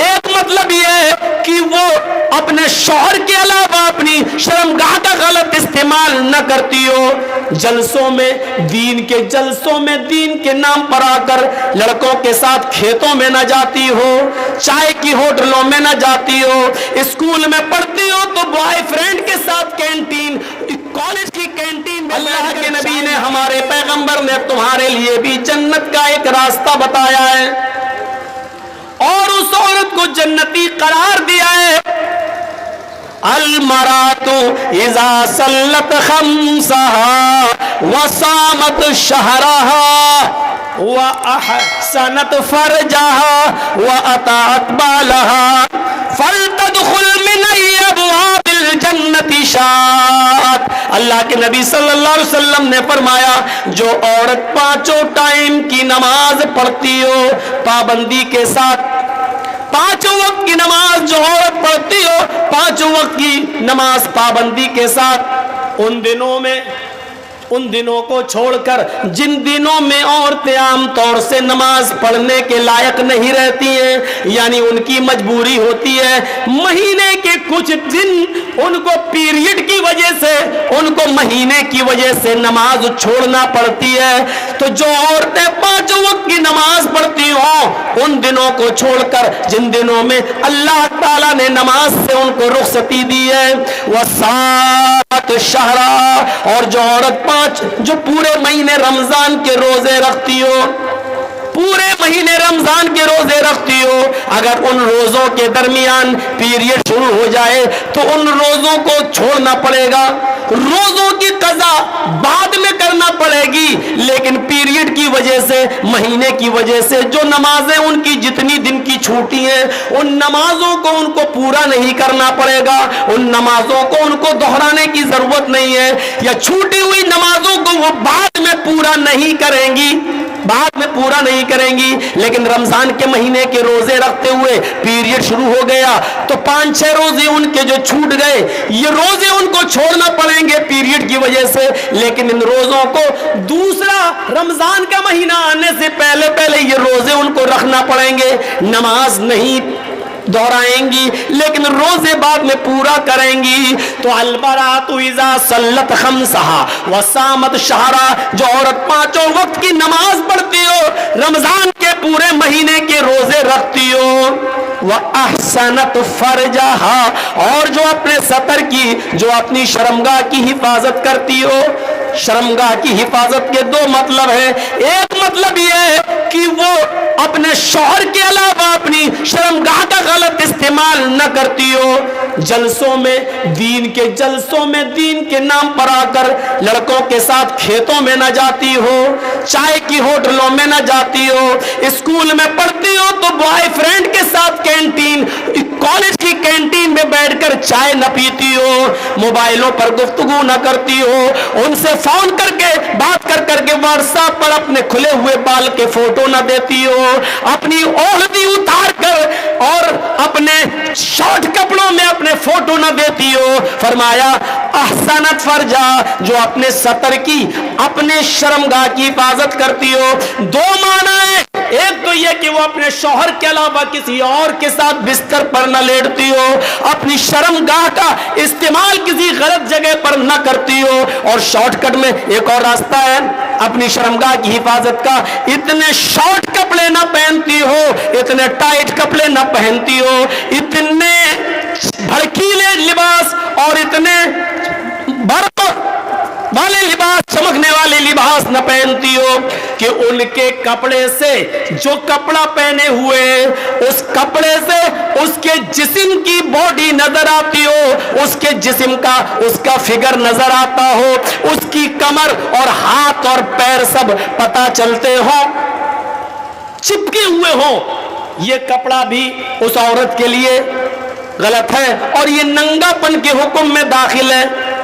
ایک مطلب یہ ہے کہ وہ اپنے شوہر کے علاوہ اپنی شرمگاہ کا غلط استعمال نہ کرتی ہو، جلسوں میں دین کے نام پر آ کر لڑکوں کے ساتھ کھیتوں میں نہ جاتی ہو، چائے کی ہوٹلوں میں نہ جاتی ہو، اسکول میں پڑھتی ہو تو بوائے فرینڈ کے ساتھ کینٹین، کالج کی کینٹین میں اللہ کے نبی نے، ہمارے پیغمبر نے تمہارے لیے بھی جنت کا ایک راستہ بتایا ہے اور اس عورت کو جنتی قرار دیا ہے۔ المرأة اذا صلت خمسها وصامت شهرها واحسنت فرجها واطاعت بالها فلتدخل من اي ابواب الجنة شاءت۔ اللہ کے نبی صلی اللہ علیہ وسلم نے فرمایا جو عورت پانچوں ٹائم کی نماز پڑھتی ہو پابندی کے ساتھ، پانچوں وقت کی نماز جو عورت پڑھتی ہو پانچوں وقت کی نماز پابندی کے ساتھ، ان دنوں کو چھوڑ کر جن دنوں میں عورتیں عام طور سے نماز پڑھنے کے لائق نہیں رہتی ہیں، یعنی ان کی مجبوری ہوتی ہے مہینے کے کچھ دن ان کو پیریڈ کی وجہ سے، ان کو مہینے کی وجہ سے نماز چھوڑنا پڑتی ہے، تو جو عورتیں پانچوں وقت کی نماز پڑھتی ہوں ان دنوں کو چھوڑ کر جن دنوں میں اللہ تعالیٰ نے نماز سے ان کو رخصتی دی ہے، وَصَامَتْ شَهْرًا، اور جو عورت جو پورے مہینے رمضان کے روزے رکھتی ہو، پورے مہینے رمضان کے روزے رکھتی ہو، اگر ان روزوں کے درمیان پیریڈ شروع ہو جائے تو ان روزوں کو چھوڑنا پڑے گا، روزوں کی قضا بعد میں کرنا پڑے گی، لیکن پیریڈ کی وجہ سے، مہینے کی وجہ سے جو نمازیں ان کی جتنی دن کی چھوٹی ہیں ان نمازوں کو ان کو پورا نہیں کرنا پڑے گا، ان نمازوں کو ان کو دہرانے کی ضرورت نہیں ہے، یا چھوٹی ہوئی نمازوں کو وہ بعد میں پورا نہیں کریں گی، لیکن رمضان کے مہینے کے روزے رکھتے ہوئے پیریڈ شروع ہو گیا تو 5-6 روزے ان کے جو چھوٹ گئے یہ روزے ان کو چھوڑنا پڑیں گے پیریڈ کی وجہ سے، لیکن ان روزوں کو دوسرا رمضان کا مہینہ آنے سے پہلے یہ روزے ان کو رکھنا پڑیں گے، نماز نہیں دہرائیں گی لیکن روزے بعد میں پورا کریں گی۔ تو البرات اذا صلت خمسها وصامت شهرا، جو عورت پانچوں وقت کی نماز پڑھتی ہو، رمضان کے پورے مہینے کے روزے رکھتی ہو، واحسنت فرجها، اور جو اپنے سطر کی، جو اپنی شرمگاہ کی حفاظت کرتی ہو۔ شرمگاہ کی حفاظت کے دو مطلب ہیں، ایک مطلب یہ ہے کہ وہ اپنے شوہر کے علاوہ اپنی شرمگاہ کا غلط استعمال نہ کرتی ہو، جلسوں میں دین کے نام پر آ کر لڑکوں کے ساتھ کھیتوں میں نہ جاتی ہو، چائے کی ہوٹلوں میں نہ جاتی ہو، اسکول میں پڑھتی ہو تو بوائے فرینڈ کے ساتھ کینٹین، کالج کی کینٹین میں بیٹھ کر چائے نہ پیتی ہو، موبائلوں پر گفتگو نہ کرتی ہو، ان سے فون کر کے بات کر کے واٹس ایپ پر اپنے کھلے ہوئے بال کے فوٹو نہ دیتی ہو، اپنی اوڑھنی اتار کر اور اپنے شارٹ کپڑوں میں اپنے فوٹو نہ دیتی ہو۔ فرمایا احسنت فرجا، جو اپنے سطر کی، اپنے شرمگاہ کی حفاظت کرتی ہو۔ دو معنی ہے، ایک تو یہ کہ وہ اپنے شوہر کے علاوہ کسی اور کے ساتھ بستر پر نہ لیٹتی ہو، اپنی شرمگاہ کا استعمال کسی غلط جگہ پر نہ کرتی ہو، اور شارٹ کٹ میں ایک اور راستہ ہے اپنی شرمگاہ کی حفاظت کا، اتنے شارٹ کپڑے نہ پہنتی ہو، اتنے ٹائٹ کپڑے نہ پہنتی ہو، اتنے بھڑکیلے لباس اور اتنے برق والے لباس، چمکنے والے لباس نہ پہنتی ہو کہ ان کے کپڑے سے، جو کپڑا پہنے ہوئے اس کپڑے سے اس کے جسم کی باڈی نظر آتی ہو، اس کے جسم کا، اس کا فگر نظر آتا ہو، اس کی کمر اور ہاتھ اور پیر سب پتہ چلتے ہو، چپکے ہوئے ہوں۔ یہ کپڑا بھی اس عورت کے لیے غلط ہے اور یہ ننگا پن کے حکم میں داخل ہے۔